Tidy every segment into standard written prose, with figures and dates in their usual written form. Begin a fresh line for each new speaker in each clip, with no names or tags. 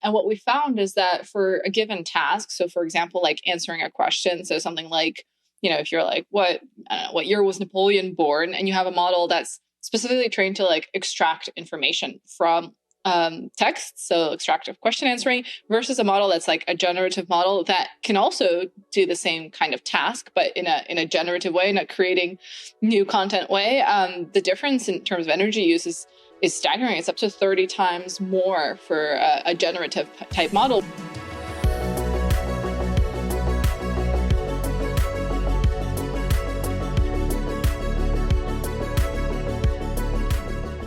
And what we found is that for a given task, so for example, like answering a question, so something like, if you're like, what year was Napoleon born? And you have a model that's specifically trained to like extract information from text, so extractive question answering, versus a model that's like a generative model that can also do the same kind of task, but in a generative way, not creating new content way. The difference in terms of energy use is staggering. It's up to 30 times more for a generative type model.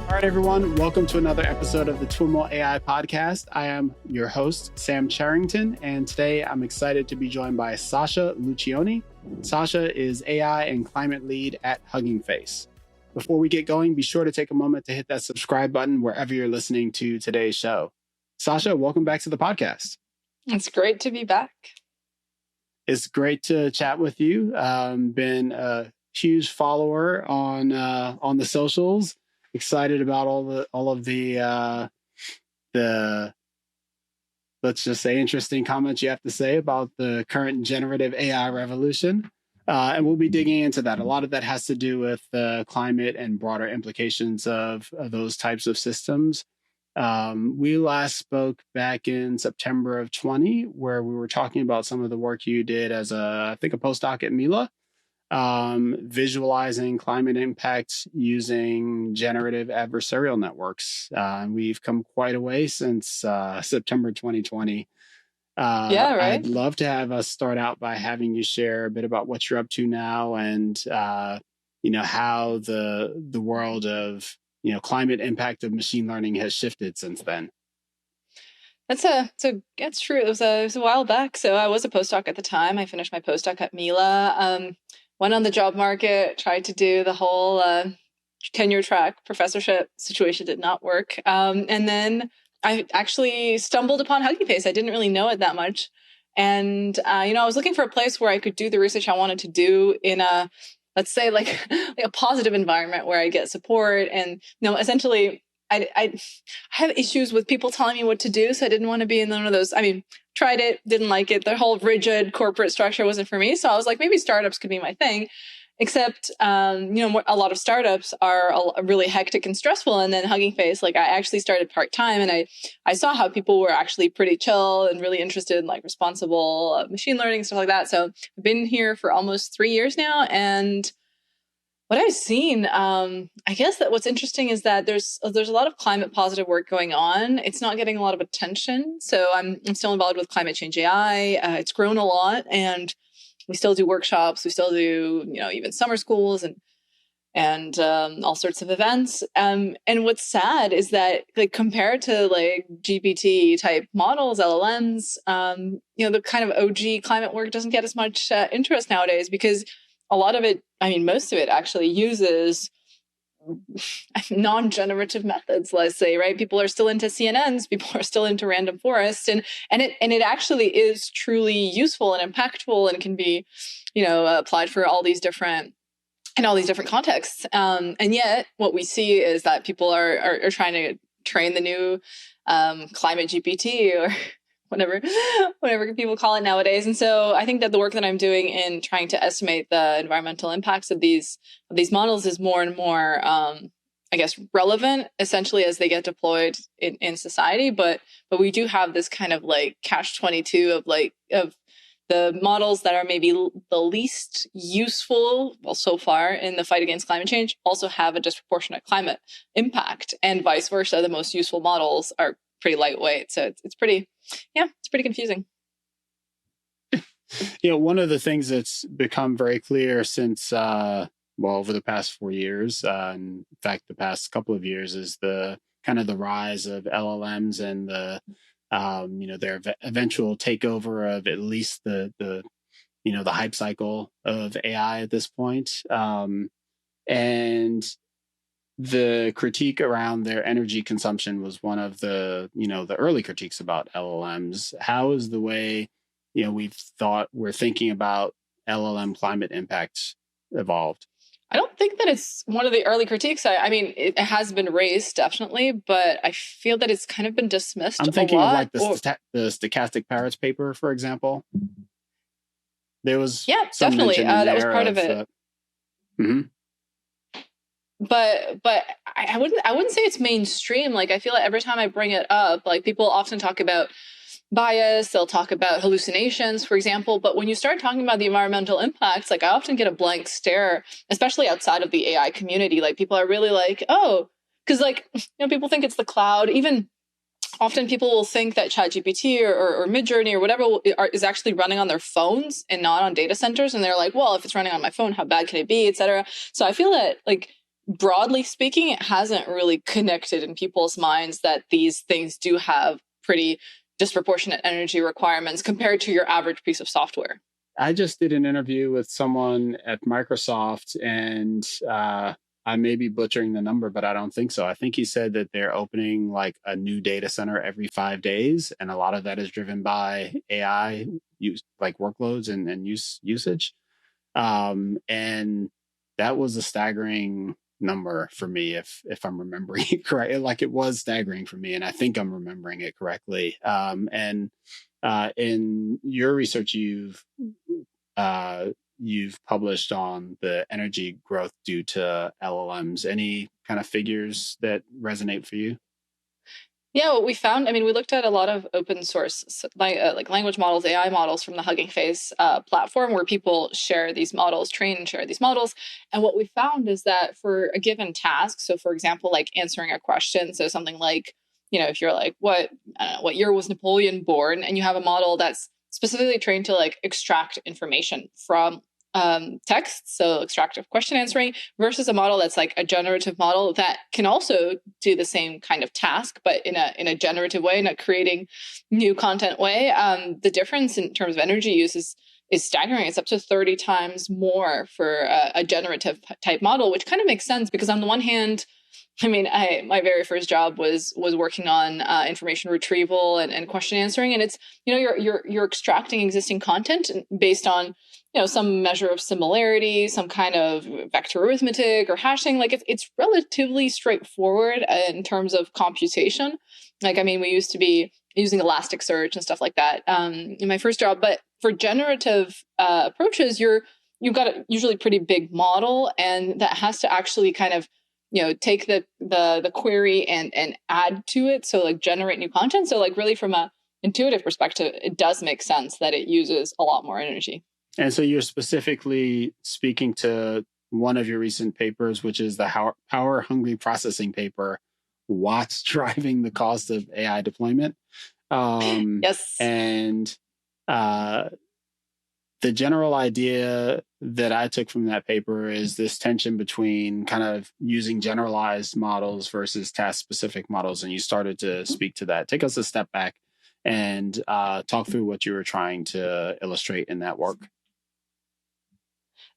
All right, everyone. Welcome to another episode of the TWIML AI podcast. I am your host, Sam Charrington, and today I'm excited to be joined by Sasha Luccioni. Sasha is AI and climate lead at Hugging Face. Before we get going, be sure to take a moment to hit that subscribe button wherever you're listening to today's show. Sasha, welcome back to the podcast.
It's great to be back.
It's great to chat with you. Been a huge follower on the socials. Excited about all of the let's just say interesting comments you have to say about the current generative AI revolution. And we'll be digging into that. A lot of that has to do with the climate and broader implications of those types of systems. We last spoke back in September of 20, where we were talking about some of the work you did as I think a postdoc at Mila, visualizing climate impacts using generative adversarial networks. And we've come quite a way since September 2020.
Yeah, right.
I'd love to have us start out by having you share a bit about what you're up to now and, how the world of, climate impact of machine learning has shifted since then.
That's true. It was a while back. So I was a postdoc at the time. I finished my postdoc at Mila, went on the job market, tried to do the whole tenure track professorship situation, did not work. And then I actually stumbled upon Hugging Face. I didn't really know it that much. And, I was looking for a place where I could do the research I wanted to do in a, let's say like a positive environment where I get support. And, essentially I have issues with people telling me what to do. So I didn't want to be in one of those. Tried it, didn't like it. The whole rigid corporate structure wasn't for me. So I was like, maybe startups could be my thing. Except, a lot of startups are really hectic and stressful. And then Hugging Face, like I actually started part-time and I saw how people were actually pretty chill and really interested in like responsible machine learning, stuff like that. So I've been here for almost 3 years now. And what I've seen, I guess that what's interesting is that there's a lot of climate positive work going on. It's not getting a lot of attention. So I'm still involved with Climate Change AI. It's grown a lot, and we still do workshops. We still do, even summer schools and all sorts of events. And what's sad is that, like, compared to like GPT type models, LLMs, the kind of OG climate work doesn't get as much interest nowadays because a lot of it, most of it actually uses non-generative methods, let's say, right? People are still into CNNs, people are still into random forests, and it actually is truly useful and impactful and can be, applied for all these different contexts. And yet what we see is that people are trying to train the new climate GPT or whatever people call it nowadays. And so I think that the work that I'm doing in trying to estimate the environmental impacts of these models is more and more, relevant, essentially, as they get deployed in society. But we do have this kind of like catch-22 of the models that are maybe the least useful, well, so far in the fight against climate change, also have a disproportionate climate impact, and vice versa. The most useful models are pretty lightweight. So it's pretty confusing.
One of the things that's become very clear since, over the past 4 years, in fact, the past couple of years, is the kind of the rise of LLMs and the, their eventual takeover of at least the hype cycle of AI at this point. And the critique around their energy consumption was one of the early critiques about LLMs. How is the way, we're thinking about LLM climate impacts evolved?
I don't think that it's one of the early critiques. I mean, it has been raised definitely, but I feel that it's kind of been dismissed
I'm
a
thinking of
lot.
like the stochastic parrots paper, for example. There was
Yeah,
some
definitely.
mention in
That was
there
part of
of,
it.
mhm.
But I wouldn't say it's mainstream. Like I feel like every time I bring it up, like people often talk about bias, they'll talk about hallucinations, for example. But when you start talking about the environmental impacts, like I often get a blank stare, especially outside of the AI community. Like people are really like, oh, because like people think it's the cloud. Even often people will think that ChatGPT or Midjourney or whatever is actually running on their phones and not on data centers. And they're like, well, if it's running on my phone, how bad can it be, et cetera. So I feel that like broadly speaking, it hasn't really connected in people's minds that these things do have pretty disproportionate energy requirements compared to your average piece of software.
I just did an interview with someone at Microsoft, and I may be butchering the number, but I don't think so. I think he said that they're opening like a new data center every 5 days, and a lot of that is driven by AI use, like workloads and usage. And that was a staggering number for me, if I'm remembering it correctly. Like it was staggering for me, and I think I'm remembering it correctly. And in your research, uh, you've published on the energy growth due to LLMs. Any kind of figures that resonate for you?
Yeah, what we found, I mean, we looked at a lot of open source, like language models, AI models from the Hugging Face platform where people share these models, train and share these models. And what we found is that for a given task, so for example, like answering a question, so something like, if you're like, I don't know, what year was Napoleon born? And you have a model that's specifically trained to like extract information from text, so extractive question answering, versus a model that's like a generative model that can also do the same kind of task, but in a generative way, not creating new content way. The difference in terms of energy use is staggering. It's up to 30 times more for a generative type model, which kind of makes sense because on the one hand, I mean, my very first job was working on information retrieval and question answering, and it's you're extracting existing content based on some measure of similarity, some kind of vector arithmetic or hashing. Like it's relatively straightforward in terms of computation. Like I mean, we used to be using Elasticsearch and stuff like that in my first job, but for generative approaches, you've got a usually pretty big model, and that has to actually kind of take the query and add to it, so like generate new content. So like really from a intuitive perspective, it does make sense that it uses a lot more energy.
And so you're specifically speaking to one of your recent papers, which is the power hungry processing paper, What's Driving the Cost of AI Deployment.
Yes.
And the general idea that I took from that paper is this tension between kind of using generalized models versus task specific models. And you started to speak to that. Take us a step back and talk through what you were trying to illustrate in that work.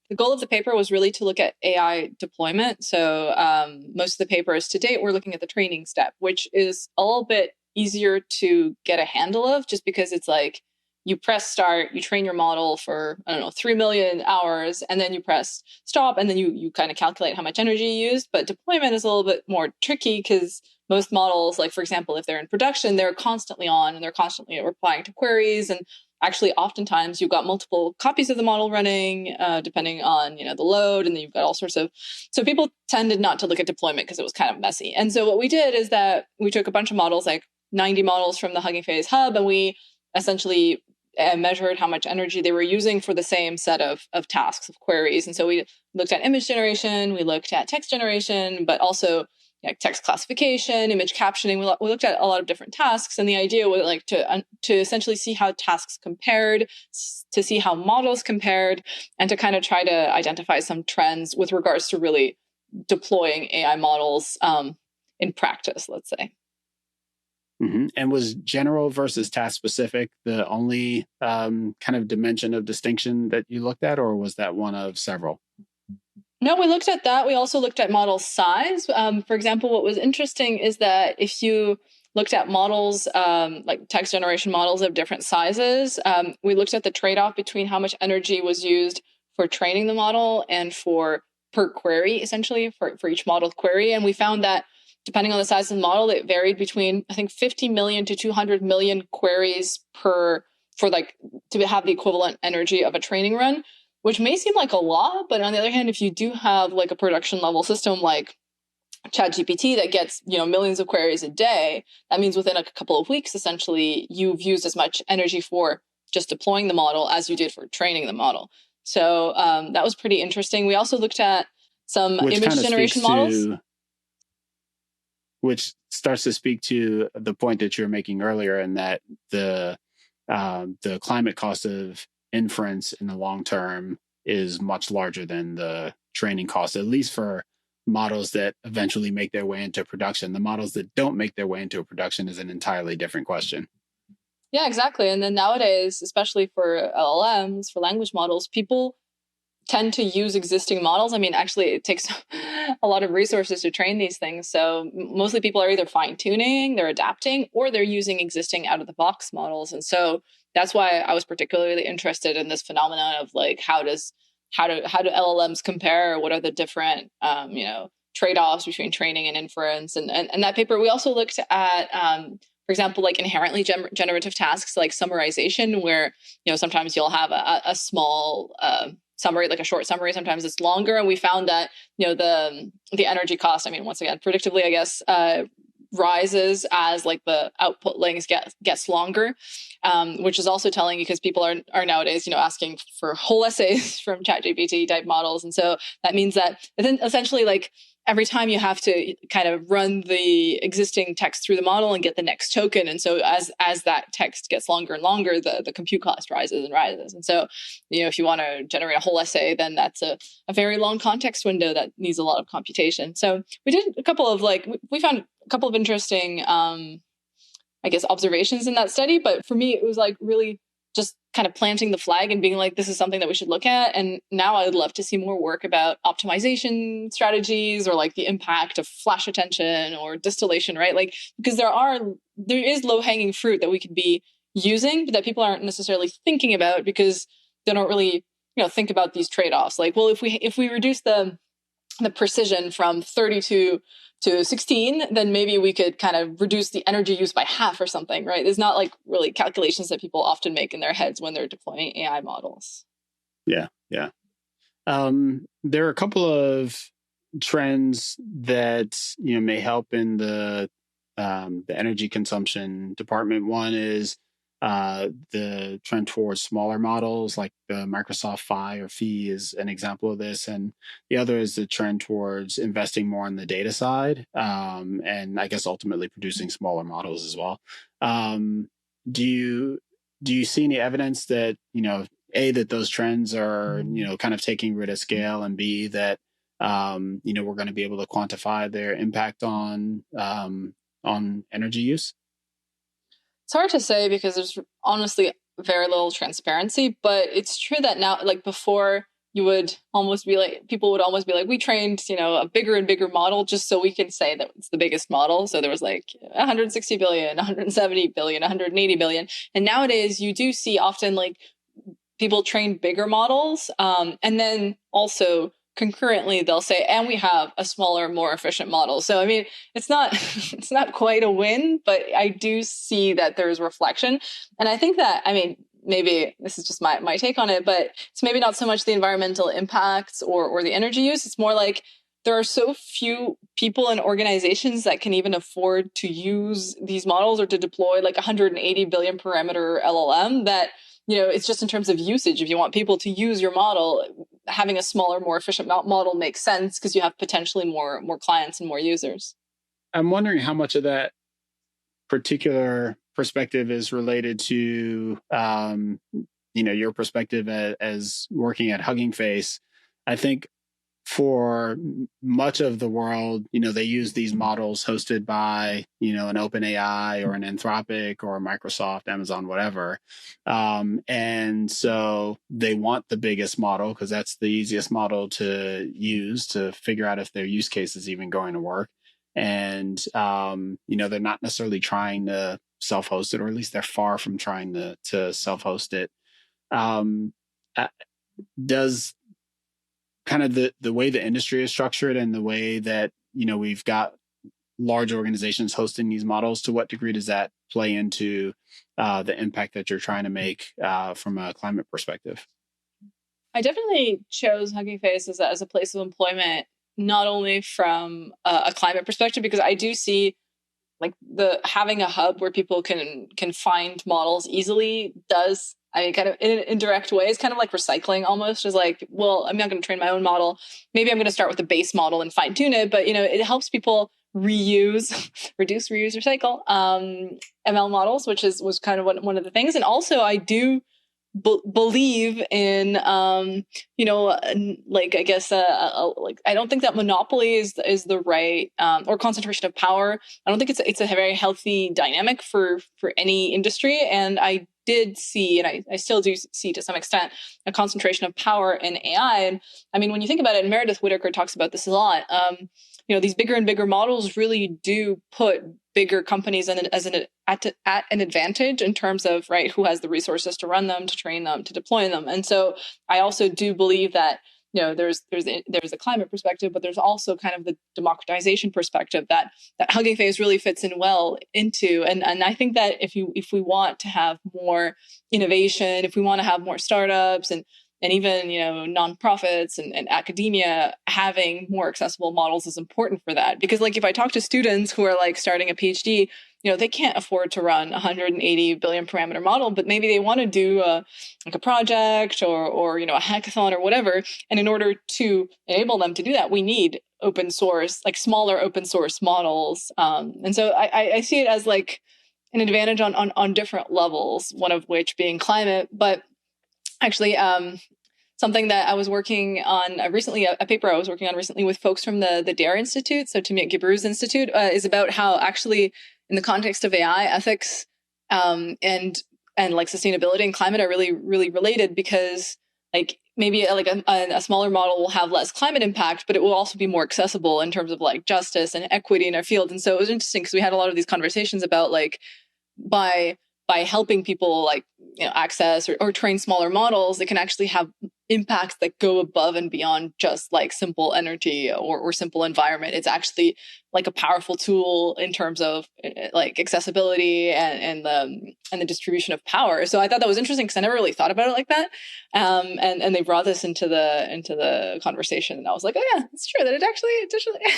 The goal of the paper was really to look at AI deployment. So most of the papers to date, we're looking at the training step, which is a little bit easier to get a handle of just because it's like you press start, you train your model for, I don't know, 3 million hours, and then you press stop, and then you kind of calculate how much energy you used. But deployment is a little bit more tricky because most models, like for example, if they're in production, they're constantly on and they're constantly replying to queries, and actually oftentimes you've got multiple copies of the model running depending on the load, and then you've got all sorts of, so people tended not to look at deployment because it was kind of messy. And so what we did is that we took a bunch of models, like 90 models from the Hugging Face hub, and we essentially measured how much energy they were using for the same set of tasks, of queries. And so we looked at image generation, we looked at text generation, but also text classification, image captioning. We looked at a lot of different tasks, and the idea was like to essentially see how tasks compared, to see how models compared, and to kind of try to identify some trends with regards to really deploying AI models in practice, let's say.
Mm-hmm. And was general versus task specific the only kind of dimension of distinction that you looked at, or was that one of several?
No, we looked at that. We also looked at model size. For example, what was interesting is that if you looked at models, like text generation models of different sizes, we looked at the trade-off between how much energy was used for training the model and for per query, essentially, for each model query. And we found that depending on the size of the model, it varied between, I think, 50 million to 200 million queries to have the equivalent energy of a training run, which may seem like a lot, but on the other hand, if you do have like a production level system like ChatGPT that gets millions of queries a day, that means within a couple of weeks, essentially, you've used as much energy for just deploying the model as you did for training the model. So that was pretty interesting. We also looked at some
which
image
kind of
generation
speaks
models.
to which starts to speak to the point that you're making earlier, in that the climate cost of inference in the long term is much larger than the training cost, at least for models that eventually make their way into production. The models that don't make their way into a production is an entirely different question.
Yeah, exactly. And then nowadays, especially for LLMs, for language models, people tend to use existing models. I mean, actually, it takes a lot of resources to train these things. So mostly people are either fine tuning, they're adapting, or they're using existing out of the box models. And so that's why I was particularly interested in this phenomenon of like, how do LLMs compare? What are the different trade-offs between training and inference? And that paper, we also looked at for example, like inherently generative tasks like summarization, where sometimes you'll have a small summary, like a short summary. Sometimes it's longer, and we found that the energy cost, I mean, once again, predictably, I guess, rises as like the output length gets longer, which is also telling, because people are nowadays asking for whole essays from ChatGPT type models, and so that means that then essentially, like, every time you have to kind of run the existing text through the model and get the next token. And so as that text gets longer and longer, the compute cost rises and rises. And so, if you want to generate a whole essay, then that's a very long context window that needs a lot of computation. So we did a couple of we found a couple of interesting, I guess, observations in that study. But for me, it was like really just kind of planting the flag and being like, this is something that we should look at. And now I would love to see more work about optimization strategies, or like the impact of flash attention or distillation, right? Like, because there is low hanging fruit that we could be using, but that people aren't necessarily thinking about because they don't really, think about these trade-offs. Like, well, if we reduce the precision from 32 to 16, then maybe we could kind of reduce the energy use by half or something, right? There's not like really calculations that people often make in their heads when they're deploying AI models.
Yeah, yeah. There are a couple of trends that may help in the energy consumption department. One is the trend towards smaller models, like the Microsoft Phi or Phi is an example of this, and the other is the trend towards investing more on the data side, and I guess ultimately producing smaller models as well. Do you see any evidence that A, that those trends are kind of taking root at scale, and B, that we're going to be able to quantify their impact on energy use?
It's hard to say because there's honestly very little transparency, but it's true that now, like before, people would almost be like, we trained, a bigger and bigger model just so we can say that it's the biggest model. So there was like 160 billion, 170 billion, 180 billion. And nowadays you do see often like people train bigger models. And then also concurrently they'll say, and we have a smaller, more efficient model. So, I mean, it's not, it's not quite a win, but I do see that there's reflection. And I think that, I mean, maybe this is just my take on it, but it's maybe not so much the environmental impacts or the energy use. It's more like there are so few people and organizations that can even afford to use these models or to deploy like 180 billion parameter LLM that, it's just in terms of usage. If you want people to use your model, having a smaller, more efficient model makes sense because you have potentially more clients and more users.
I'm wondering how much of that particular perspective is related to your perspective as working at Hugging Face. I think for much of the world, they use these models hosted by, an OpenAI or an Anthropic or Microsoft, Amazon, whatever. And so they want the biggest model because that's the easiest model to use to figure out if their use case is even going to work. And, they're not necessarily trying to self-host it, or at least they're far from trying to self-host it. Um, does kind of the way the industry is structured and the way that, we've got large organizations hosting these models, to what degree does that play into the impact that you're trying to make from a climate perspective?
I definitely chose Hugging Face as a place of employment, not only from a climate perspective, because I do see like the having a hub where people can find models easily does, I mean, kind of in indirect ways, kind of like recycling almost, is like, well, I'm not going to train my own model. Maybe I'm going to start with the base model and fine tune it, but it helps people reuse, reduce, reuse, recycle ML models, which was kind of one of the things. And also I do believe in like I guess like I don't think that monopoly is the right or concentration of power. I don't think it's a very healthy dynamic for any industry, and I did see, and I still do see to some extent, a concentration of power in AI. And I mean, when you think about it, and Meredith Whittaker talks about this a lot, these bigger and bigger models really do put bigger companies at an advantage in terms of, right, who has the resources to run them, to train them, to deploy them. And so I also do believe that there's a climate perspective, but there's also kind of the democratization perspective that Hugging Face really fits in well into. And I think that if we want to have more innovation, if we want to have more startups and even nonprofits and academia, having more accessible models is important for that. Because like if I talk to students who are like starting a PhD, they can't afford to run 180 billion parameter model, but maybe they want to do like a project or a hackathon or whatever. And in order to enable them to do that, we need open source, like smaller open source models. And so I see it as like an advantage on different levels, one of which being climate. But actually, something that I was working on recently, a paper I was working on recently with folks from the DARE Institute, so Timmy Gibru's Institute, is about how actually in the context of AI, ethics and like sustainability and climate are really, really related, because like maybe like a smaller model will have less climate impact, but it will also be more accessible in terms of like justice and equity in our field. And so it was interesting because we had a lot of these conversations about like by helping people like access or train smaller models, they can actually have impacts that go above and beyond just like simple energy or simple environment. It's actually like a powerful tool in terms of like accessibility and the distribution of power. So I thought that was interesting because I never really thought about it like that. And they brought this into the conversation, and I was like, oh yeah, it's true that it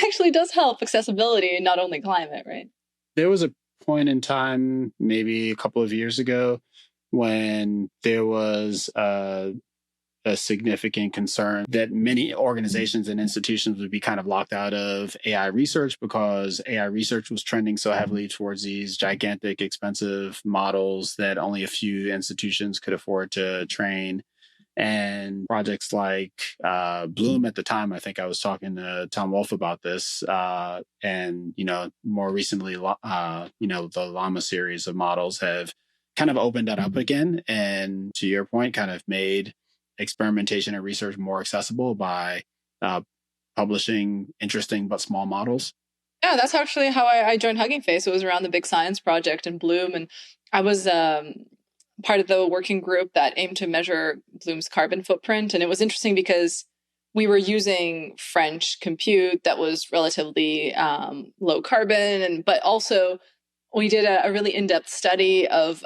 actually does help accessibility, not only climate, right?
There was a point in time, maybe a couple of years ago, when there was a significant concern that many organizations and institutions would be kind of locked out of AI research because AI research was trending so heavily towards these gigantic, expensive models that only a few institutions could afford to train. And projects like Bloom at the time, I think I was talking to Tom Wolfe about this, and more recently, the Llama series of models have kind of opened that up again, and to your point, kind of made experimentation and research more accessible by uh, publishing interesting but small models.
Yeah, that's actually how I joined Hugging Face. It was around the big science project in Bloom, and I was part of the working group that aimed to measure Bloom's carbon footprint. And it was interesting because we were using French compute that was relatively low carbon, but also we did a really in-depth study of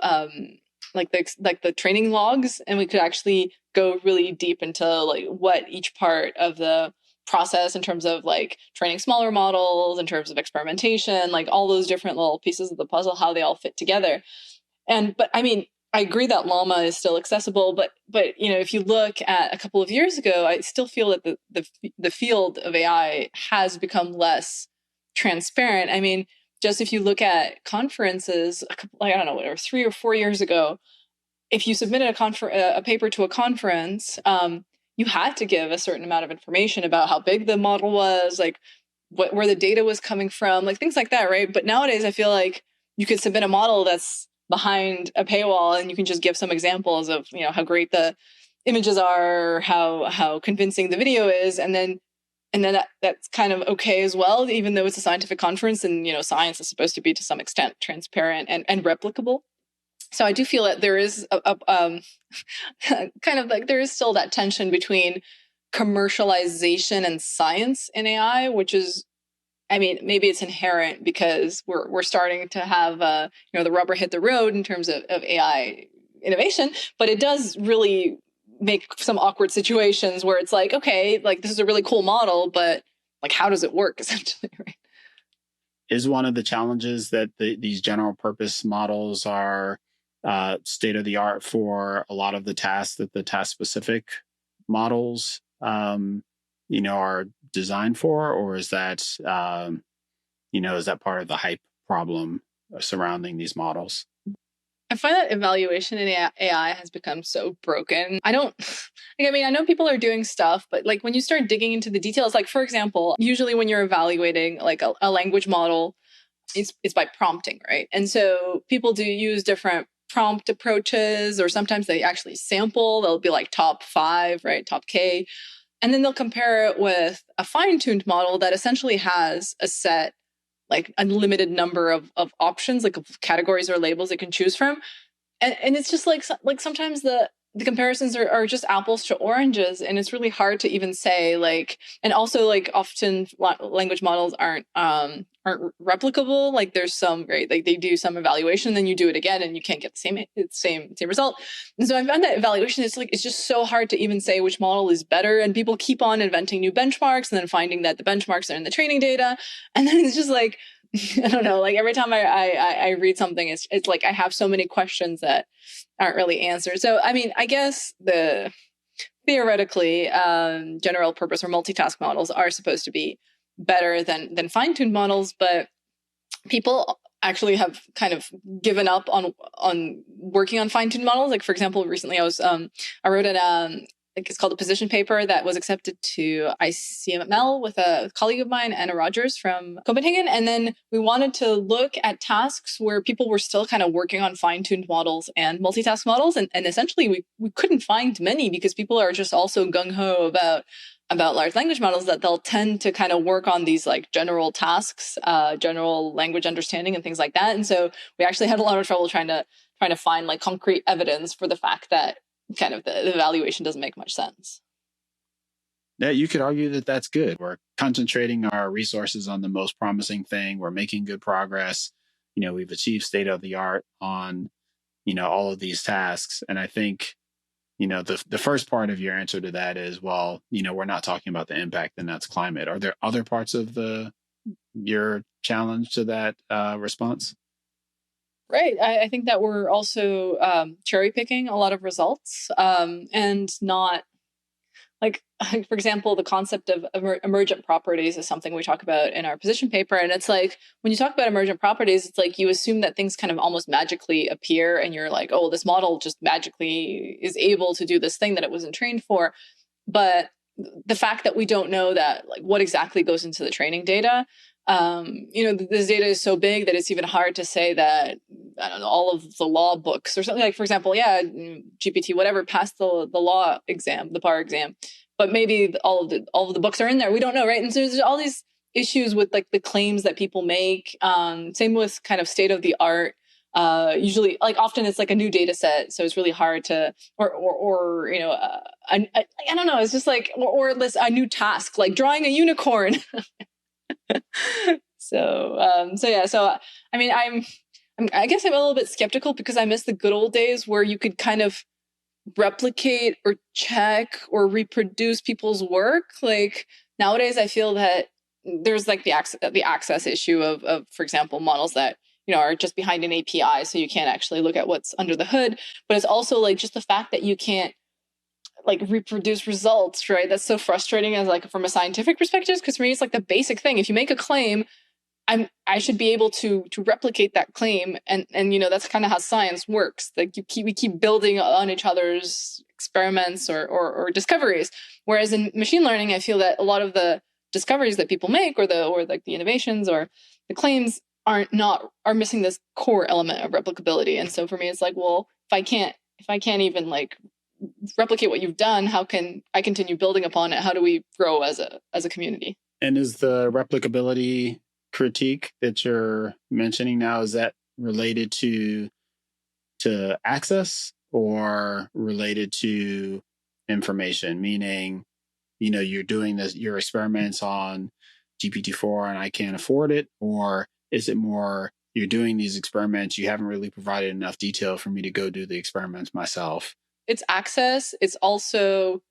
like the training logs, and we could actually go really deep into like what each part of the process in terms of like training smaller models, in terms of experimentation, like all those different little pieces of the puzzle, how they all fit together. But I mean, I agree that Llama is still accessible, but if you look at a couple of years ago, I still feel that the field of AI has become less transparent. I mean, just if you look at conferences, like I don't know, whatever, 3 or 4 years ago, if you submitted a paper to a conference, you had to give a certain amount of information about how big the model was, like where the data was coming from, like things like that, right? But nowadays, I feel like you could submit a model that's behind a paywall, and you can just give some examples of how great the images are, how convincing the video is, and then that's kind of okay as well, even though it's a scientific conference, and science is supposed to be to some extent transparent and replicable. So I do feel that there is a kind of like there is still that tension between commercialization and science in AI, which is, I mean, maybe it's inherent because we're starting to have the rubber hit the road in terms of AI innovation, but it does really make some awkward situations where it's like, okay, like this is a really cool model, but like how does it work essentially, right?
Is one of the challenges that these general purpose models are state of the art for a lot of the tasks that the task specific models are designed for, or is that is that part of the hype problem surrounding these models?
I find that evaluation in AI has become so broken. I don't, like, I mean, I know people are doing stuff, but like when you start digging into the details, like for example, usually when you're evaluating like a language model, it's by prompting, right? And so people do use different prompt approaches, or sometimes they actually sample, they'll be like top 5, right? Top K. And then they'll compare it with a fine-tuned model that essentially has a set, like unlimited number of options, like of categories or labels it can choose from. And it's just like sometimes the comparisons are just apples to oranges, and it's really hard to even say like, and also like often language models aren't replicable. Like there's some, right, like they do some evaluation, then you do it again and you can't get the same result. And so I found that evaluation is like, it's just so hard to even say which model is better, and people keep on inventing new benchmarks and then finding that the benchmarks are in the training data, and then it's just like I don't know, like every time I read something, it's like I have so many questions that aren't really answered. So, I mean, I guess theoretically, general purpose or multitask models are supposed to be better than fine-tuned models, but people actually have kind of given up on working on fine-tuned models. Like for example, recently I wrote like it's called a position paper that was accepted to ICML with a colleague of mine, Anna Rogers from Copenhagen. And then we wanted to look at tasks where people were still kind of working on fine-tuned models and multitask models. And essentially we couldn't find many because people are just also gung-ho about large language models, that they'll tend to kind of work on these like general tasks, general language understanding and things like that. And so we actually had a lot of trouble trying to find like concrete evidence for the fact that kind of the evaluation doesn't make much sense.
Yeah, you could argue that that's good. We're concentrating our resources on the most promising thing. We're making good progress. We've achieved state of the art on, all of these tasks. And I think, the first part of your answer to that is, well, we're not talking about the impact, and that's climate. Are there other parts of your challenge to that response?
Right. I think that we're also cherry picking a lot of results, and not like, for example, the concept of emergent properties is something we talk about in our position paper. And it's like, when you talk about emergent properties, it's like you assume that things kind of almost magically appear, and you're like, oh, this model just magically is able to do this thing that it wasn't trained for. But the fact that we don't know that, like, what exactly goes into the training data, this data is so big that it's even hard to say that, I don't know, all of the law books or something, like, for example, yeah, GPT, whatever, passed the law exam, the bar exam, but maybe all of the books are in there. We don't know, right? And so there's all these issues with like the claims that people make. Same with kind of state of the art. Usually, like often it's like a new data set, so it's really hard to, or I don't know, it's just like, or a new task like drawing a unicorn. So I mean, I guess I'm a little bit skeptical because I miss the good old days where you could kind of replicate or check or reproduce people's work. Like nowadays, I feel that there's like the access issue of, for example, models that are just behind an API, so you can't actually look at what's under the hood. But it's also like just the fact that you can't like reproduce results, right? That's so frustrating as like from a scientific perspective, because for me it's like the basic thing. If you make a claim, I should be able to replicate that claim, and that's kind of how science works. Like we keep building on each other's experiments or discoveries. Whereas in machine learning, I feel that a lot of the discoveries that people make, or like the innovations or the claims are missing this core element of replicability. And so for me, it's like, well, if I can't even like replicate what you've done, how can I continue building upon it? How do we grow as a community?
And is the replicability critique that you're mentioning now, is that related to access or related to information? Meaning, you're doing your experiments on GPT-4 and I can't afford it? Or is it more you're doing these experiments, you haven't really provided enough detail for me to go do the experiments myself?
It's access. It's also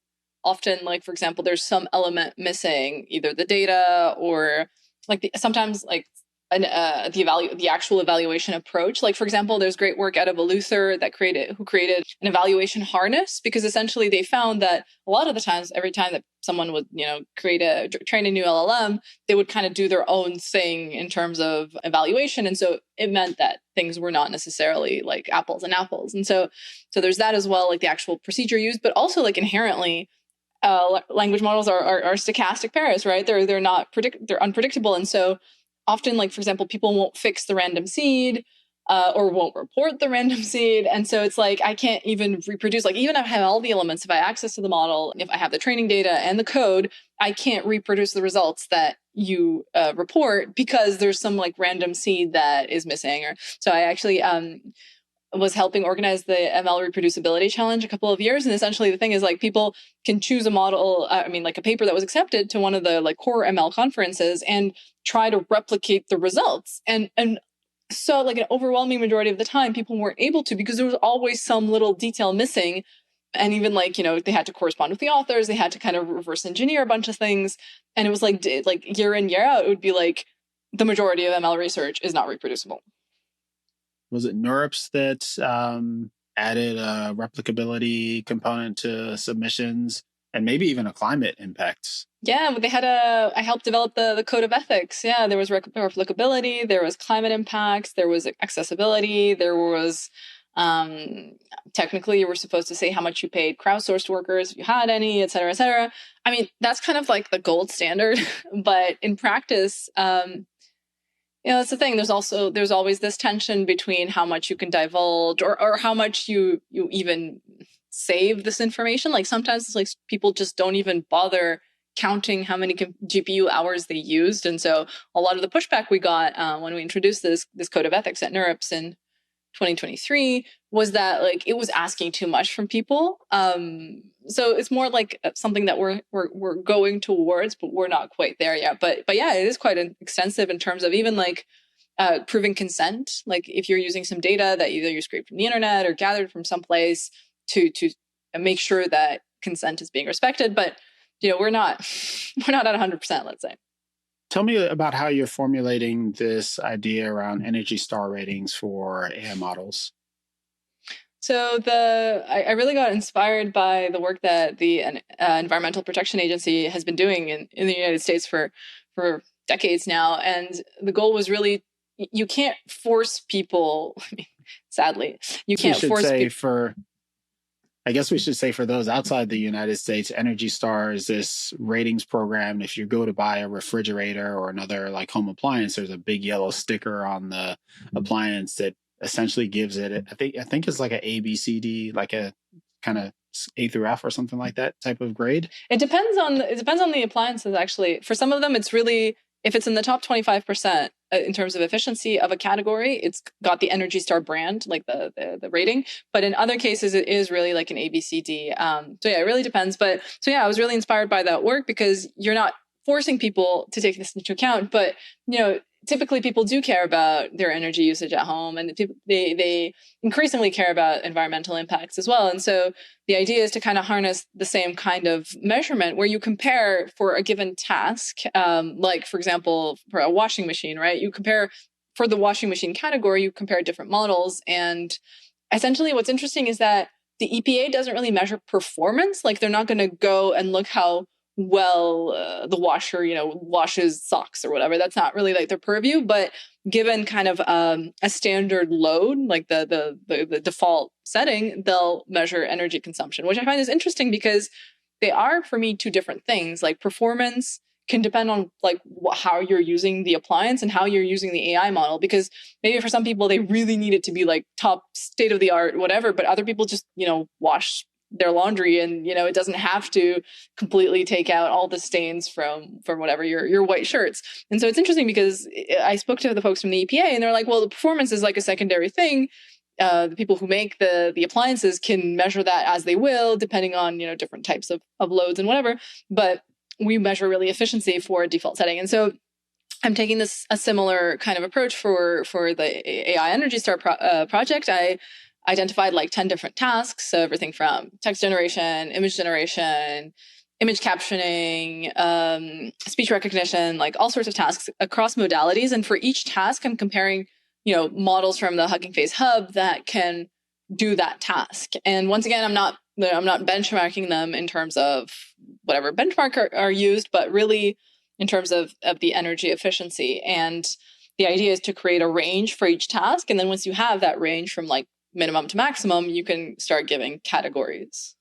often, like, for example, there's some element missing, either the data or like sometimes like the actual evaluation approach. Like, for example, there's great work out of Luther who created an evaluation harness, because essentially they found that a lot of the times, every time that someone would train a new LLM, they would kind of do their own thing in terms of evaluation, and so it meant that things were not necessarily like apples and apples. And so there's that as well, like the actual procedure used, but also like inherently language models are stochastic pairs, right? They're unpredictable, and so often, like, for example, people won't fix the random seed or won't report the random seed, and so it's like I can't even reproduce. Like, even if I have all the elements, if I have access to the model, if I have the training data and the code, I can't reproduce the results that you report because there's some like random seed that is missing. Or so I actually was helping organize the ML reproducibility challenge a couple of years. And essentially the thing is, like, people can choose a model, like a paper that was accepted to one of the like core ML conferences and try to replicate the results. And so like an overwhelming majority of the time, people weren't able to, because there was always some little detail missing. And even like, they had to correspond with the authors, they had to kind of reverse engineer a bunch of things. And it was like year in, year out, it would be like the majority of ML research is not reproducible.
Was it NeurIPS that added a replicability component to submissions, and maybe even a climate impact?
Yeah, they had I helped develop the code of ethics. Yeah, there was replicability, there was climate impacts, there was accessibility, there was technically you were supposed to say how much you paid crowdsourced workers if you had any, et cetera, et cetera. I mean, that's kind of like the gold standard, but in practice, that's the thing. There's always this tension between how much you can divulge or how much you even save this information. Like, sometimes it's like people just don't even bother counting how many GPU hours they used. And so a lot of the pushback we got when we introduced this code of ethics at NeurIPS in 2023 was that like it was asking too much from people. So it's more like something that we're going towards, but we're not quite there yet. But yeah, it is quite extensive in terms of even like proving consent. Like, if you're using some data that either you scraped from the internet or gathered from someplace to make sure that consent is being respected. But we're not at 100%, let's say.
Tell me about how you're formulating this idea around Energy Star ratings for AI models.
So I really got inspired by the work that the Environmental Protection Agency has been doing in the United States for decades now. And the goal was really, you can't force people. I mean, sadly, you can't force people.
I guess we should say for those outside the United States, Energy Star is this ratings program. If you go to buy a refrigerator or another like home appliance, there's a big yellow sticker on the appliance that essentially gives it, I think it's like an A, B, C, D, like a kind of A through F or something like that type of grade.
It depends on the appliances, actually. For some of them, it's really, if it's in the top 25% in terms of efficiency of a category, it's got the Energy Star brand, like the rating. But in other cases, it is really like an ABCD. So yeah, it really depends. But so yeah, I was really inspired by that work, because you're not forcing people to take this into account. But typically people do care about their energy usage at home, and they increasingly care about environmental impacts as well. And so the idea is to kind of harness the same kind of measurement where you compare for a given task, like, for example, for a washing machine, right? You compare for the washing machine category, you compare different models. And essentially what's interesting is that the EPA doesn't really measure performance. Like, they're not going to go and look how well the washer washes socks or whatever. That's not really like their purview. But given kind of a standard load, like the default setting, they'll measure energy consumption, which I find is interesting, because they are, for me, two different things. Like, performance can depend on like how you're using the appliance and how you're using the AI model, because maybe for some people they really need it to be like top state of the art, whatever, but other people just wash their laundry, and it doesn't have to completely take out all the stains from whatever your white shirts. And so it's interesting, because I spoke to the folks from the EPA, and they're like, well, the performance is like a secondary thing. the people who make the appliances can measure that as they will, depending on different types of loads and whatever. But we measure really efficiency for a default setting, and so I'm taking a similar kind of approach for the AI Energy Star project. I identified like 10 different tasks, so everything from text generation, image captioning, speech recognition, like all sorts of tasks across modalities. And for each task, I'm comparing, models from the Hugging Face Hub that can do that task. And once again, I'm not benchmarking them in terms of whatever benchmark are used, but really in terms of the energy efficiency. And the idea is to create a range for each task. And then once you have that range from like minimum to maximum, you can start giving categories.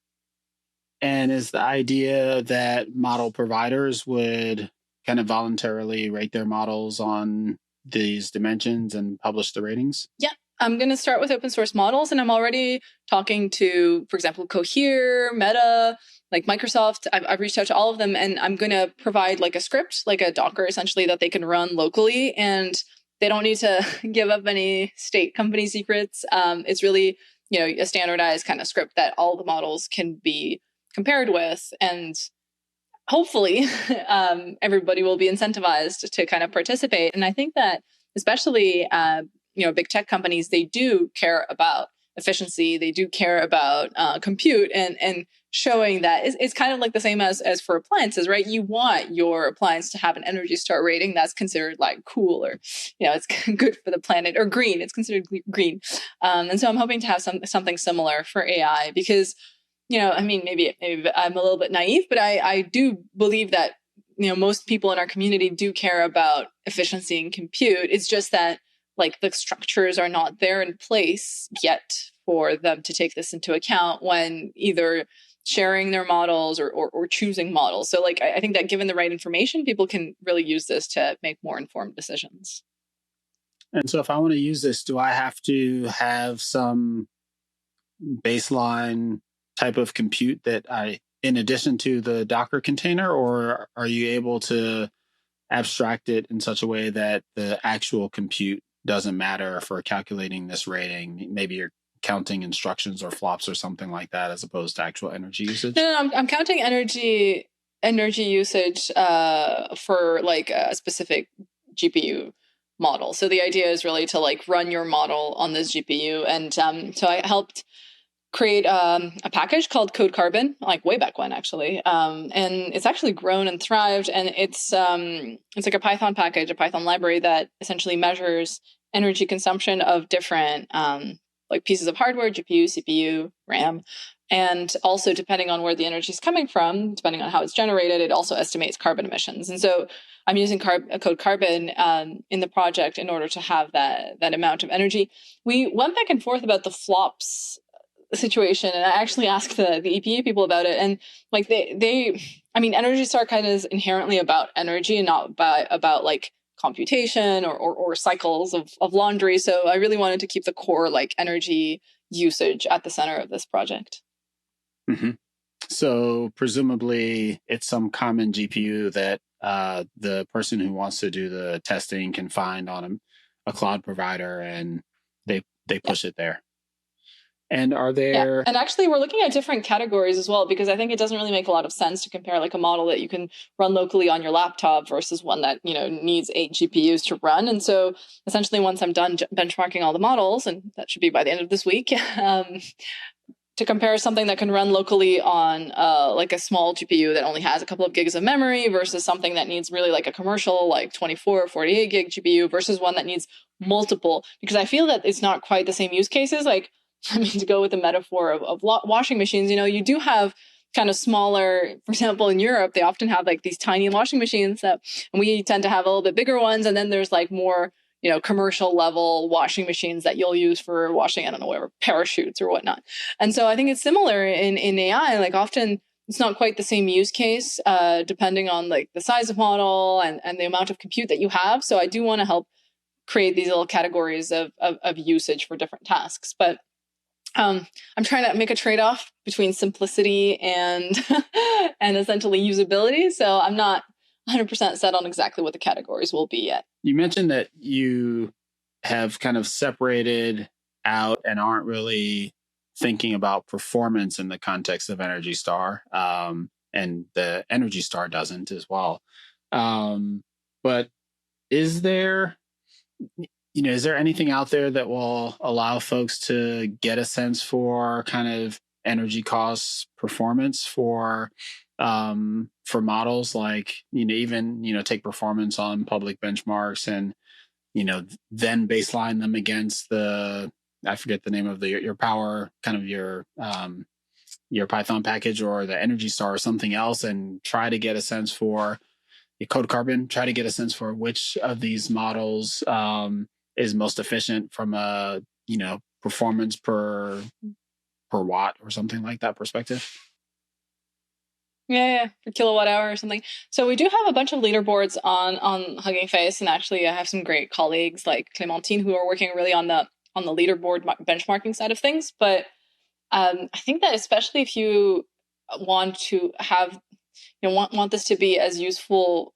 And is the idea that model providers would kind of voluntarily rate their models on these dimensions and publish the ratings?
Yeah. I'm going to start with open source models, and I'm already talking to, for example, Cohere, Meta, like Microsoft. I've reached out to all of them, and I'm going to provide like a script, like a Docker essentially, that they can run locally, and they don't need to give up any state company secrets. It's really, a standardized kind of script that all the models can be compared with, and hopefully everybody will be incentivized to kind of participate. And I think that especially big tech companies, they do care about efficiency, they do care about compute, and showing that it's kind of like the same as for appliances, right? You want your appliance to have an Energy Star rating that's considered like cool, or it's good for the planet, or green, it's considered green. And so I'm hoping to have something similar for AI, because maybe I'm a little bit naive, but I do believe that most people in our community do care about efficiency and compute. It's just that like the structures are not there in place yet for them to take this into account when either sharing their models or choosing models. So like I think that given the right information, people can really use this to make more informed decisions.
And so if I want to use this, do I have to have some baseline type of compute that in addition to the Docker container, or are you able to abstract it in such a way that the actual compute doesn't matter for calculating this rating? Maybe you're counting instructions or flops or something like that, as opposed to actual energy usage?
No, I'm counting energy usage for like a specific GPU model. So the idea is really to like run your model on this GPU. And so I helped create a package called Code Carbon, like way back when actually. And it's actually grown and thrived. And it's like a Python package, a Python library that essentially measures energy consumption of different like pieces of hardware, GPU, CPU, RAM. And also, depending on where the energy is coming from, depending on how it's generated, it also estimates carbon emissions. And so I'm using Code Carbon in the project in order to have that amount of energy. We went back and forth about the flops situation, and I actually asked the EPA people about it, and like they Energy Star kind of is inherently about energy and not about like computation or cycles of laundry. So I really wanted to keep the core like energy usage at the center of this project.
Mm-hmm. So presumably it's some common GPU that the person who wants to do the testing can find on a cloud provider, and they push it there. And are there...
Yeah. And actually, we're looking at different categories as well, because I think it doesn't really make a lot of sense to compare like a model that you can run locally on your laptop versus one that, needs 8 GPUs to run. And so essentially, once I'm done benchmarking all the models, and that should be by the end of this week, to compare something that can run locally on like a small GPU that only has a couple of gigs of memory versus something that needs really like a commercial like 24 or 48 gig GPU versus one that needs multiple, because I feel that it's not quite the same use cases. Like, to go with the metaphor of washing machines, you do have kind of smaller, for example, in Europe, they often have like these tiny washing machines and we tend to have a little bit bigger ones. And then there's like more, commercial level washing machines that you'll use for washing, I don't know, whatever, parachutes or whatnot. And so I think it's similar in AI, like often it's not quite the same use case, depending on like the size of model and the amount of compute that you have. So I do want to help create these little categories of usage for different tasks. But I'm trying to make a trade-off between simplicity and and essentially usability. So I'm not 100% set on exactly what the categories will be yet.
You mentioned that you have kind of separated out and aren't really thinking about performance in the context of Energy Star. And the Energy Star doesn't as well. But is there, is there anything out there that will allow folks to get a sense for kind of energy costs performance for models, like, even, take performance on public benchmarks and, then baseline them against I forget the name of your power, kind of your Python package or the Energy Star or something else, and try to get a sense for your Code Carbon, try to get a sense for which of these models is most efficient from a, performance per watt or something like that perspective.
Yeah, per kilowatt hour or something. So we do have a bunch of leaderboards on Hugging Face, and actually I have some great colleagues like Clémentine who are working really on the leaderboard benchmarking side of things. But I think that especially if you want to have, want this to be as useful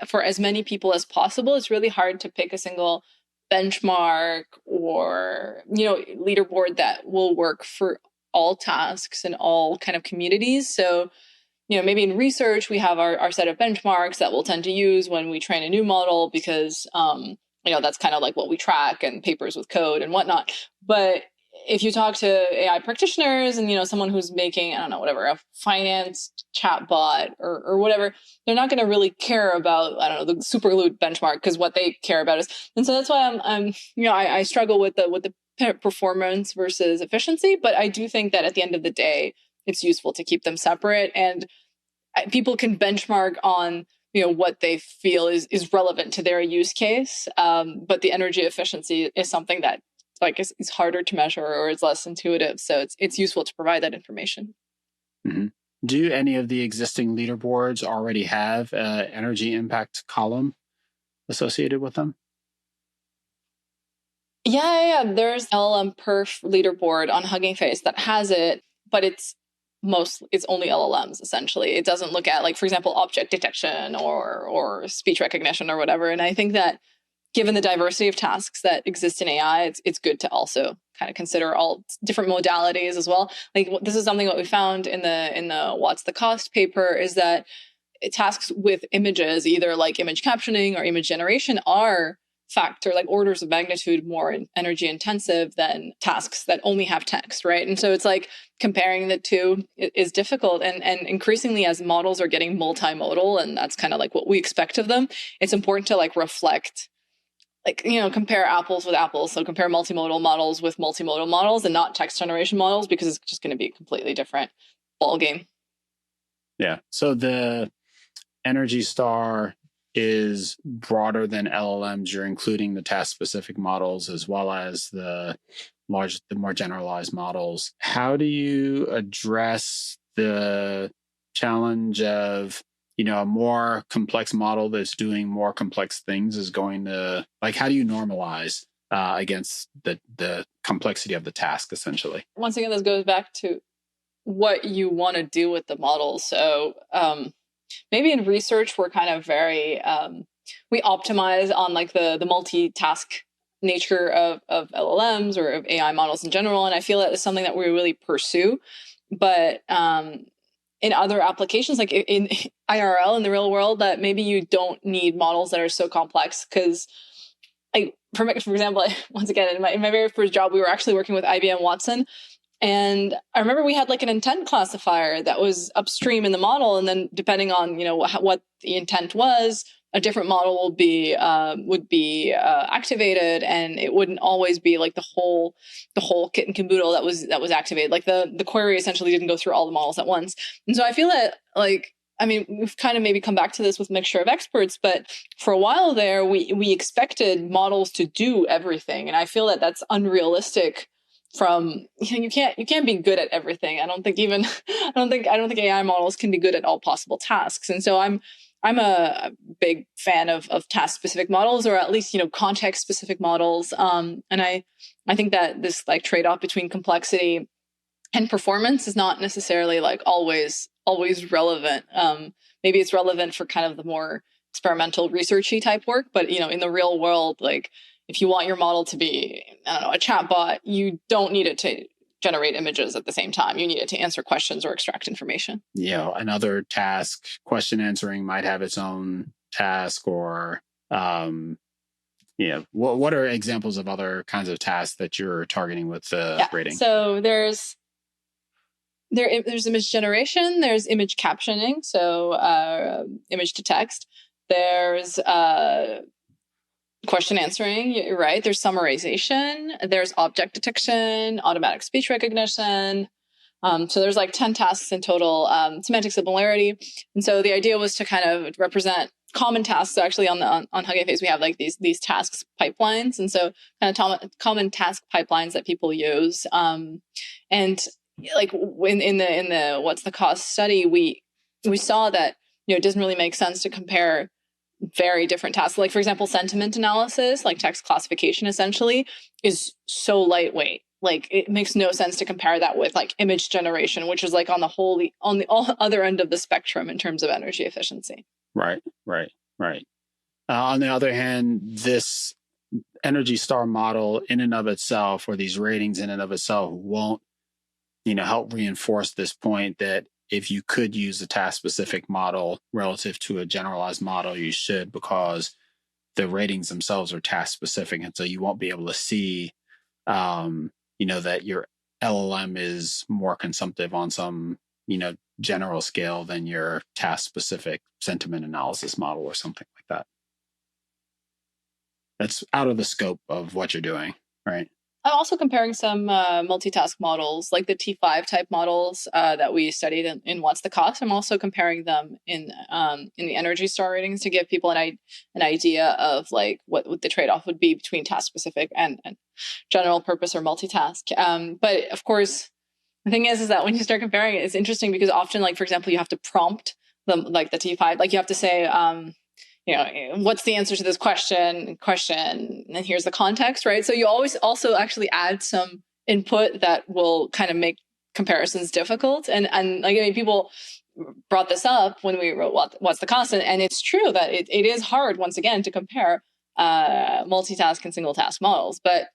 for as many people as possible, it's really hard to pick a single benchmark or, leaderboard that will work for all tasks and all kind of communities. So, maybe in research, we have our set of benchmarks that we'll tend to use when we train a new model because, that's kind of like what we track, and papers with code and whatnot. But if you talk to AI practitioners and, someone who's making, I don't know, whatever, a finance chatbot or whatever, they're not going to really care about, I don't know, the Superloot benchmark, because what they care about is, and so that's why I struggle with the performance versus efficiency. But I do think that at the end of the day, it's useful to keep them separate, and people can benchmark on what they feel is relevant to their use case, but the energy efficiency is something that is harder to measure or is less intuitive, so it's useful to provide that information.
Mm-hmm. Do any of the existing leaderboards already have an energy impact column associated with them?
Yeah. There's LLM perf leaderboard on Hugging Face that has it, but it's only LLMs essentially. It doesn't look at, like, for example, object detection or speech recognition or whatever. And I think that given the diversity of tasks that exist in AI, it's good to also kind of consider all different modalities as well. Like, this is something that we found in the What's the Cost paper, is that tasks with images, either like image captioning or image generation, are orders of magnitude more energy intensive than tasks that only have text, right? And so it's like comparing the two is difficult, and increasingly as models are getting multimodal, and that's kind of like what we expect of them, it's important to reflect, compare apples with apples. So compare multimodal models with multimodal models and not text generation models, because it's just going to be a completely different ballgame.
Yeah. So the Energy Star is broader than LLMs. You're including the task-specific models as well as the more generalized models. How do you address the challenge of, a more complex model that's doing more complex things is going to, how do you normalize against the complexity of the task, essentially?
Once again, this goes back to what you want to do with the model. So maybe in research, we're kind of very, we optimize on the multitask nature of LLMs or of AI models in general. And I feel that is something that we really pursue. But in other applications, like in IRL, in the real world, that maybe you don't need models that are so complex, because for example, once again, in my very first job, we were actually working with IBM Watson. And I remember we had an intent classifier that was upstream in the model. And then depending on, what the intent was, a different model would be activated, and it wouldn't always be the whole kit and caboodle that was activated. The query essentially didn't go through all the models at once. And so I feel that we've kind of maybe come back to this with mixture of experts, but for a while there, we expected models to do everything. And I feel that that's unrealistic. From you can't be good at everything. I don't think AI models can be good at all possible tasks. And so I'm a big fan of task specific models, or at least context specific models. And I think that this trade-off between complexity and performance is not necessarily always relevant. Maybe it's relevant for kind of the more experimental researchy type work, but in the real world, if you want your model to be, I don't know, a chatbot, you don't need it to generate images at the same time. You need it to answer questions or extract information.
Another task, question answering might have its own task, or what are examples of other kinds of tasks that you're targeting with the rating?
So there's image generation, there's image captioning, so image to text. There's question answering, you're right. There's summarization, there's object detection, automatic speech recognition. So there's like 10 tasks in total, semantic similarity. And so the idea was to kind of represent common tasks. So actually on Hugging Face, we have like these tasks pipelines. And so kind of common task pipelines that people use. And like in the what's the cost study, we saw that, it doesn't really make sense to compare very different tasks. Like, for example, sentiment analysis, like text classification, essentially is so lightweight. Like, it makes no sense to compare that with like image generation, which is like on the other end of the spectrum in terms of energy efficiency.
Right. On the other hand, this Energy Star model in and of itself, or these ratings in and of itself, won't, help reinforce this point that if you could use a task-specific model relative to a generalized model, you should, because the ratings themselves are task-specific. And so you won't be able to see, that your LLM is more consumptive on some, general scale than your task-specific sentiment analysis model or something like that. That's out of the scope of what you're doing, right?
I'm also comparing some multitask models, like the T5 type models that we studied in What's the Cost. I'm also comparing them in the Energy Star ratings to give people an idea of like what the trade-off would be between task specific and general purpose or multitask. But of course, the thing is that when you start comparing it, it's interesting because often, like for example, you have to prompt them, like the T5, like you have to say, what's the answer to this question, and here's the context, right? So you always also actually add some input that will kind of make comparisons difficult. And like, people brought this up when we wrote What's the Cost? And it's true that it is hard, once again, to compare multitask and single task models. But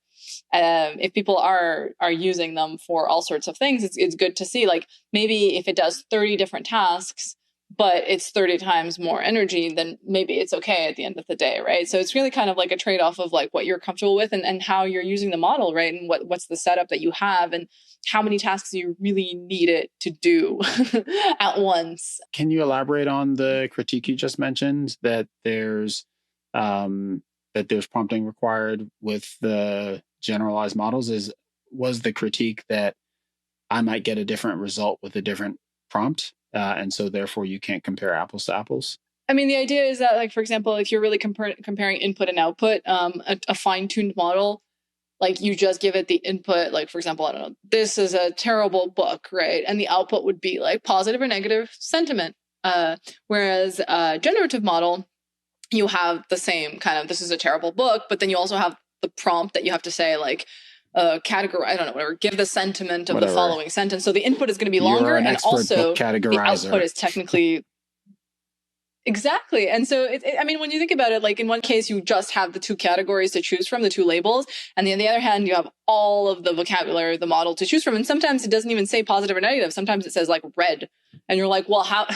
if people are using them for all sorts of things, it's good to see, like, maybe if it does 30 different tasks, but it's 30 times more energy, then maybe it's okay at the end of the day, right? So it's really kind of like a trade-off of like what you're comfortable with and how you're using the model, right? And what's the setup that you have and how many tasks you really need it to do at once.
Can you elaborate on the critique you just mentioned, that there's prompting required with the generalized models? Was the critique that I might get a different result with a different prompt? And so therefore you can't compare apples to apples?
I mean, the idea is that, like, for example, if you're really comparing input and output, a fine-tuned model, like you just give it the input, like, for example, I don't know, this is a terrible book, right? And the output would be like positive or negative sentiment. Whereas a generative model, you have the same kind of, this is a terrible book, but then you also have the prompt that you have to say, like, category, I don't know, whatever, give the sentiment of the following sentence. So the input is going to be longer, and also the output is technically exactly. And so I mean, when you think about it, like in one case you just have the two categories to choose from, the two labels, and on the other hand you have all of the vocabulary of the model to choose from, and sometimes it doesn't even say positive or negative. Sometimes it says like red, and you're like, well, how,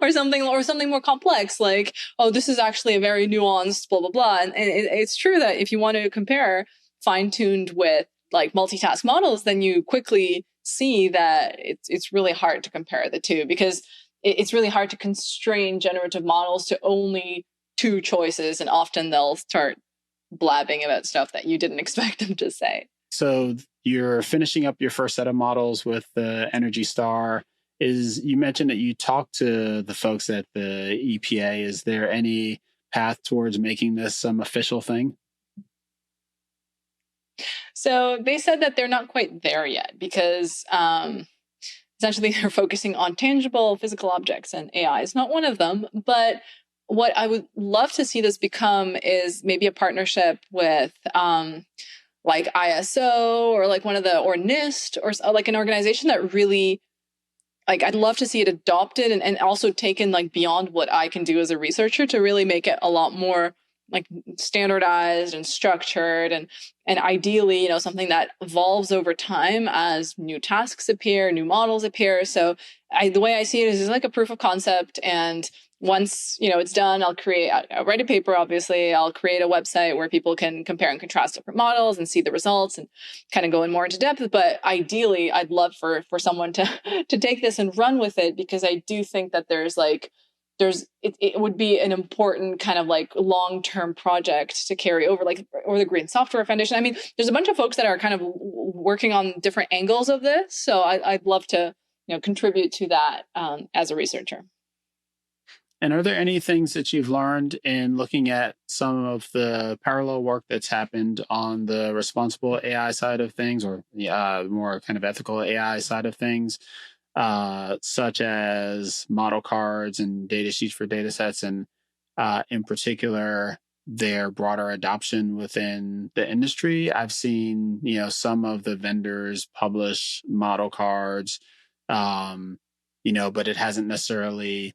or something more complex, like, oh, this is actually a very nuanced blah blah blah. And it's true that if you want to compare fine-tuned with like multitask models, then you quickly see that it's really hard to compare the two, because it's really hard to constrain generative models to only two choices, and often they'll start blabbing about stuff that you didn't expect them to say.
So you're finishing up your first set of models with the Energy Star. You mentioned that you talked to the folks at the EPA. Is there any path towards making this some official thing?
So they said that they're not quite there yet, because essentially they're focusing on tangible physical objects, and AI is not one of them. But what I would love to see this become is maybe a partnership with like ISO, or like or NIST, or like an organization that really, like, I'd love to see it adopted and also taken like beyond what I can do as a researcher, to really make it a lot more like standardized and structured, and ideally, something that evolves over time as new tasks appear, new models appear. So the way I see it is like a proof of concept. And once it's done, I'll write a paper. Obviously, I'll create a website where people can compare and contrast different models and see the results and kind of go in more into depth. But ideally, I'd love for someone to to take this and run with it, because I do think that it would be an important kind of like long-term project to carry over, like, or the Green Software Foundation. I mean, there's a bunch of folks that are kind of working on different angles of this. So I'd love to contribute to that as a researcher.
And are there any things that you've learned in looking at some of the parallel work that's happened on the responsible AI side of things, or more kind of ethical AI side of things, such as model cards and data sheets for data sets, and in particular, their broader adoption within the industry? I've seen, some of the vendors publish model cards, but it hasn't necessarily,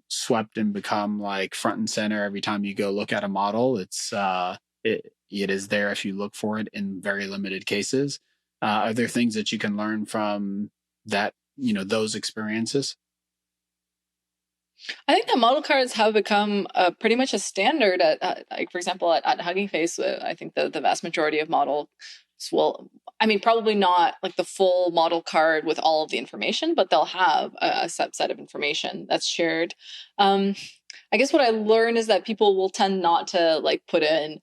swept and become like front and center every time you go look at a model. It is there if you look for it in very limited cases. Are there things that you can learn from that, those experiences?
I think that model cards have become pretty much a standard like, for example, at Hugging Face. I think the vast majority of models will, I mean, probably not like the full model card with all of the information, but they'll have a subset of information that's shared. I guess what I learned is that people will tend not to like put in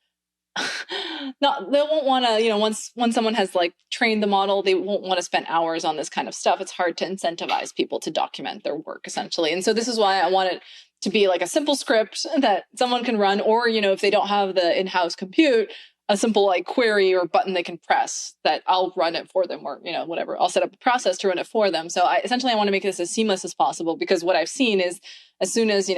not they won't want to, once someone has like trained the model, they won't want to spend hours on this kind of stuff. It's hard to incentivize people to document their work, essentially. And so this is why I want it to be like a simple script that someone can run, or if they don't have the in-house compute, a simple like query or button they can press that I'll run it for them, or whatever, I'll set up a process to run it for them. So I want to make this as seamless as possible, because what I've seen is, as soon as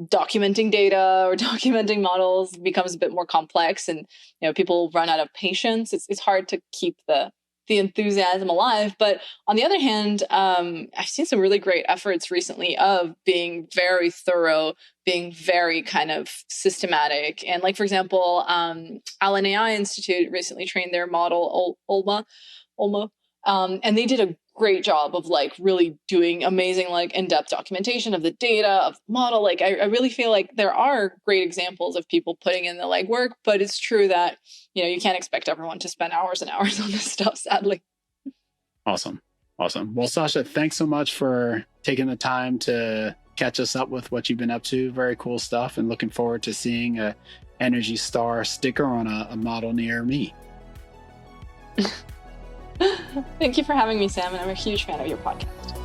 documenting data or documenting models becomes a bit more complex, and people run out of patience, it's hard to keep the enthusiasm alive. But on the other hand, I've seen some really great efforts recently of being very thorough, being very kind of systematic. And like, for example, Allen AI Institute recently trained their model Olma, and they did a great job of like really doing amazing, like in-depth documentation of the data of the model. Like I really feel like there are great examples of people putting in the legwork, but it's true that you can't expect everyone to spend hours and hours on this stuff, sadly.
Awesome. Well, Sasha, thanks so much for taking the time to catch us up with what you've been up to. Very cool stuff, and looking forward to seeing a Energy Star sticker on a model near me.
Thank you for having me, Sam, and I'm a huge fan of your podcast.